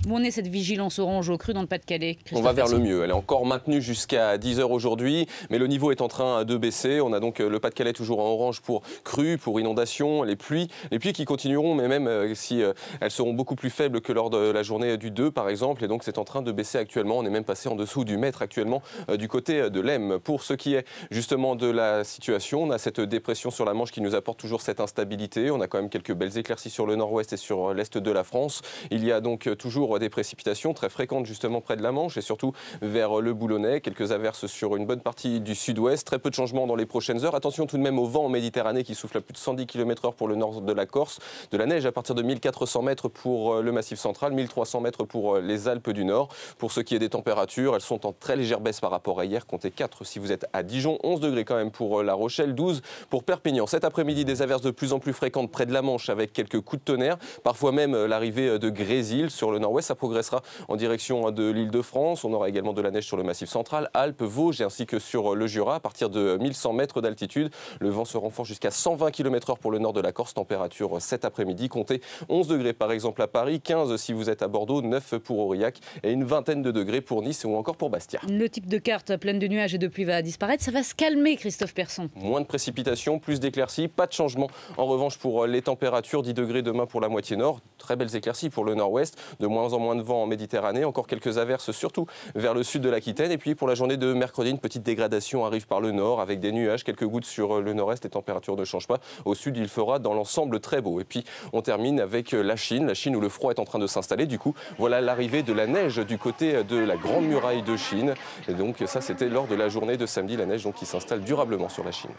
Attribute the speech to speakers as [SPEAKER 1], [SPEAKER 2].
[SPEAKER 1] Où en est cette vigilance orange au cru dans le Pas-de-Calais?
[SPEAKER 2] On va vers le mieux. Elle est encore maintenue jusqu'à 10 h aujourd'hui, mais le niveau est en train de baisser. On a donc le Pas-de-Calais toujours en orange pour crues, pour inondations, les pluies qui continueront, mais même si elles seront beaucoup plus faibles que lors de la journée du 2 par exemple, et donc c'est en train de baisser actuellement. On est même passé en dessous du mètre actuellement du côté de l'Aisne. Pour ce qui est justement de la situation, on a cette dépression sur la Manche qui nous apporte toujours cette instabilité. On a quand même quelques belles éclaircies sur le nord-ouest et sur l'est de la France. Il y a donc toujours des précipitations très fréquentes justement près de la Manche et surtout vers le Boulonnais. Quelques averses sur une bonne partie du sud-ouest. Très peu de changements dans les prochaines heures. Attention tout de même au vent en Méditerranée qui souffle à plus de 110 km/h pour le nord de la Corse. De la neige à partir de 1400 mètres pour le Massif central, 1300 mètres pour les Alpes du Nord. Pour ce qui est des températures, elles sont en très légère baisse par rapport à hier. Comptez 4 si vous êtes à Dijon, 11 degrés quand même pour La Rochelle, 12 pour Perpignan. Cet après-midi, des averses de plus en plus fréquentes près de la Manche avec quelques coups de tonnerre. Parfois même l'arrivée de grésil sur le nord-ouest. Ça progressera en direction de l'Île-de-France. On aura également de la neige sur le Massif central, Alpes, Vosges ainsi que sur le Jura. À partir de 1100 mètres d'altitude, le vent se renforce jusqu'à 120 km/h pour le nord de la Corse. Température cet après-midi, comptez 11 degrés par exemple à Paris, 15 si vous êtes à Bordeaux, 9 pour Aurillac et une vingtaine de degrés pour Nice ou encore pour Bastia.
[SPEAKER 1] Le type de carte pleine de nuages et de pluie va disparaître. Ça va se calmer, Christophe Persson.
[SPEAKER 2] Moins de précipitations, plus d'éclaircies, pas de changement. En revanche, pour les températures, 10 degrés demain pour la moitié nord. Très belles éclaircies pour le nord-ouest. De moins en moins de vent en Méditerranée. Encore quelques averses, surtout vers le sud de l'Aquitaine. Et puis pour la journée de mercredi, une petite dégradation arrive par le nord avec des nuages, quelques gouttes sur le nord-est. Les températures ne changent pas. Au sud, il fera dans l'ensemble très beau. Et puis on termine avec la Chine où le froid est en train de s'installer. Du coup, voilà l'arrivée de la neige du côté de la Grande Muraille de Chine. Et donc ça, c'était lors de la journée de samedi, la neige donc, qui s'installe durablement sur la Chine.